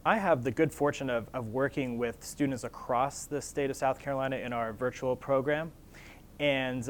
I have the good fortune of working with students across the state of South Carolina in our virtual program. And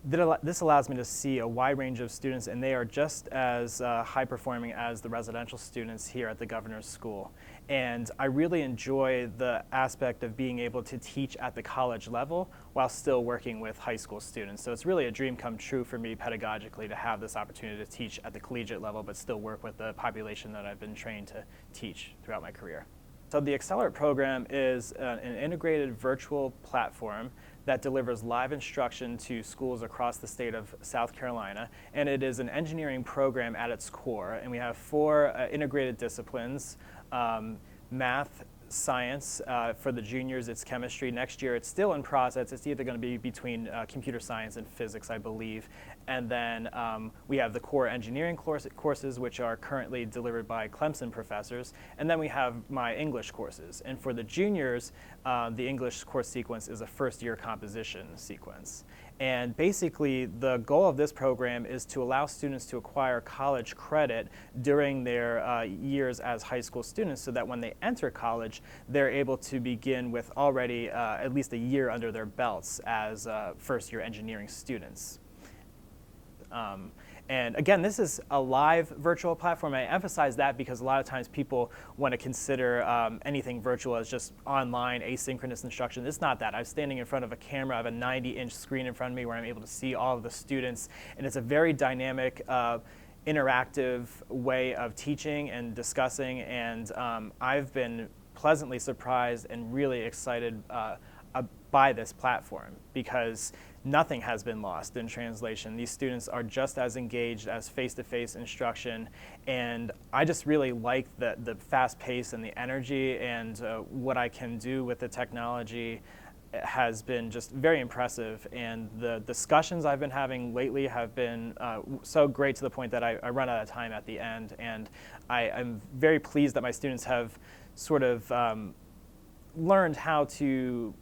this allows me to see a wide range of students, and they are just as high performing as the residential students here at the Governor's School. And I really enjoy the aspect of being able to teach at the college level while still working with high school students. So it's really a dream come true for me pedagogically to have this opportunity to teach at the collegiate level, but still work with the population that I've been trained to teach throughout my career. So the Accelerate program is an integrated virtual platform that delivers live instruction to schools across the state of South Carolina, and it is an engineering program at its core. And we have 4 integrated disciplines: math, science. For the juniors, it's chemistry. Next year, it's still in process. It's either going to be between computer science and physics, I believe. And then we have the core engineering courses, which are currently delivered by Clemson professors. And then we have my English courses. And for the juniors, the English course sequence is a first-year composition sequence. And basically, the goal of this program is to allow students to acquire college credit during their years as high school students, so that when they enter college, they're able to begin with already at least a year under their belts as first-year engineering students. And again, this is a live virtual platform. I emphasize that because a lot of times people want to consider anything virtual as just online asynchronous instruction. It's not that. I'm standing in front of a camera. I have a 90-inch screen in front of me where I'm able to see all of the students. And it's a very dynamic, interactive way of teaching and discussing. And I've been pleasantly surprised and really excited by this platform, because nothing has been lost in translation. These students are just as engaged as face-to-face instruction, and I just really like the fast pace and the energy, and what I can do with the technology has been just very impressive. And the discussions I've been having lately have been so great, to the point that I run out of time at the end. And I'm very pleased that my students have sort of learned how to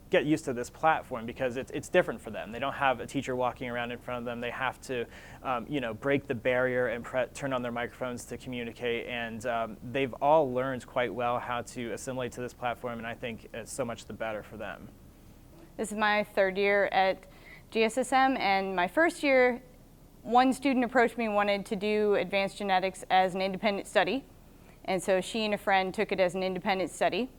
get used to this platform, because it's different for them. They don't have a teacher walking around in front of them. They have to break the barrier and turn on their microphones to communicate. And they've all learned quite well how to assimilate to this platform, and I think it's so much the better for them. This is my 3rd year at GSSM, and my first year, one student approached me and wanted to do advanced genetics as an independent study. And so she and a friend took it as an independent study.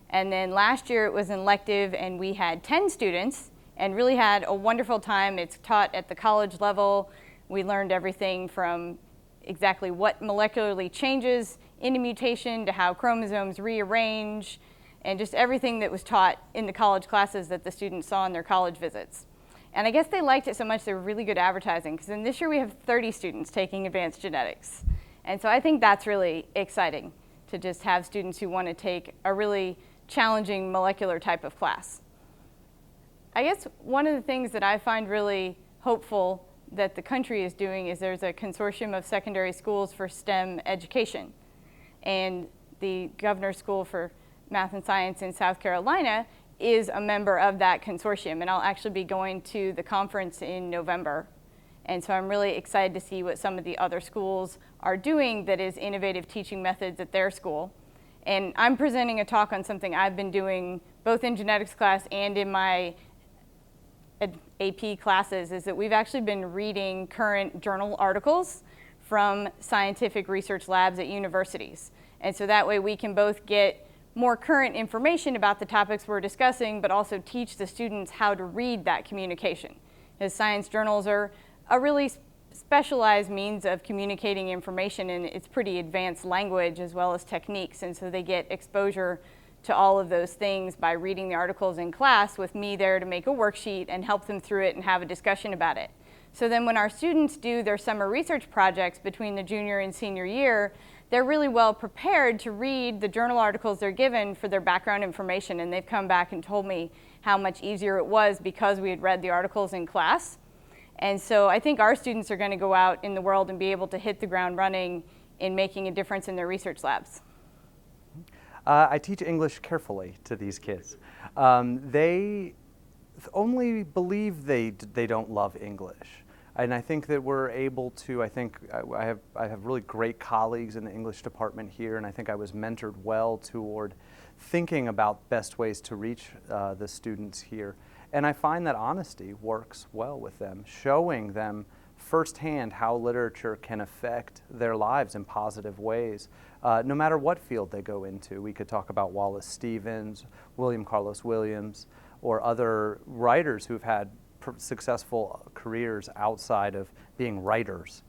And then last year it was an elective, and we had 10 students and really had a wonderful time. It's taught at the college level. We learned everything from exactly what molecularly changes in a mutation to how chromosomes rearrange, and just everything that was taught in the college classes that the students saw in their college visits. And I guess they liked it so much they were really good advertising, because in this year we have 30 students taking advanced genetics. And so I think that's really exciting, to just have students who want to take a really challenging molecular type of class. I guess one of the things that I find really hopeful that the country is doing is there's a consortium of secondary schools for STEM education. And the Governor's School for Math and Science in South Carolina is a member of that consortium. And I'll actually be going to the conference in November. And so I'm really excited to see what some of the other schools are doing that is innovative teaching methods at their school. And I'm presenting a talk on something I've been doing both in genetics class and in my AP classes, is that we've actually been reading current journal articles from scientific research labs at universities. And so that way we can both get more current information about the topics we're discussing, but also teach the students how to read that communication. As science journals are a really specialized means of communicating information, and it's pretty advanced language as well as techniques, and so they get exposure to all of those things by reading the articles in class with me there to make a worksheet and help them through it and have a discussion about it. So then when our students do their summer research projects between the junior and senior year, they're really well prepared to read the journal articles they're given for their background information, and they've come back and told me how much easier it was because we had read the articles in class. And so I think our students are going to go out in the world and be able to hit the ground running in making a difference in their research labs. I teach English carefully to these kids. They only believe they don't love English. And I think that we're able to, I have really great colleagues in the English department here, and I think I was mentored well toward thinking about best ways to reach the students here. And I find that honesty works well with them, showing them firsthand how literature can affect their lives in positive ways, no matter what field they go into. We could talk about Wallace Stevens, William Carlos Williams, or other writers who've had successful careers outside of being writers.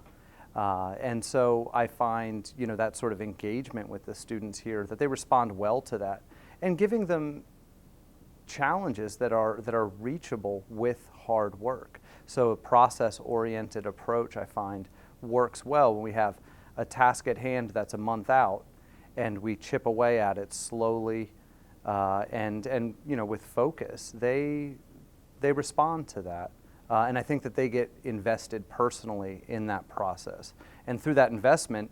And so I find, that sort of engagement with the students here, that they respond well to that, and giving them challenges that are reachable with hard work. So a process-oriented approach, I find, works well when we have a task at hand that's a month out, and we chip away at it slowly and with focus. They respond to that, and I think that they get invested personally in that process. And through that investment,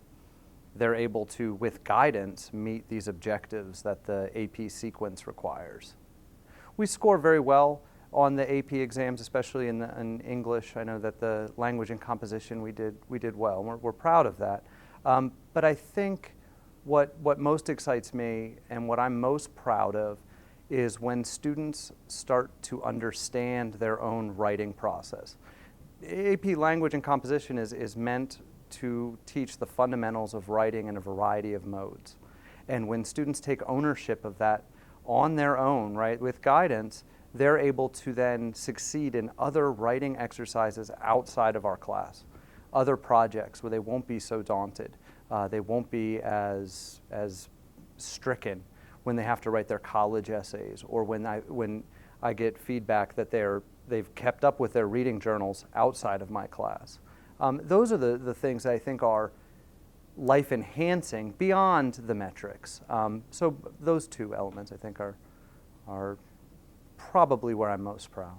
they're able to, with guidance, meet these objectives that the AP sequence requires. We score very well on the AP exams, especially in English. I know that the language and composition we did well, and we're proud of that. But I think what most excites me and what I'm most proud of is when students start to understand their own writing process. AP language and composition is meant to teach the fundamentals of writing in a variety of modes. And when students take ownership of that on their own, right, with guidance, they're able to then succeed in other writing exercises outside of our class, other projects where they won't be so daunted. They won't be as stricken when they have to write their college essays, or when I get feedback that they've kept up with their reading journals outside of my class. Those are the things that I think are life enhancing beyond the metrics. So those two elements I think are probably where I'm most proud.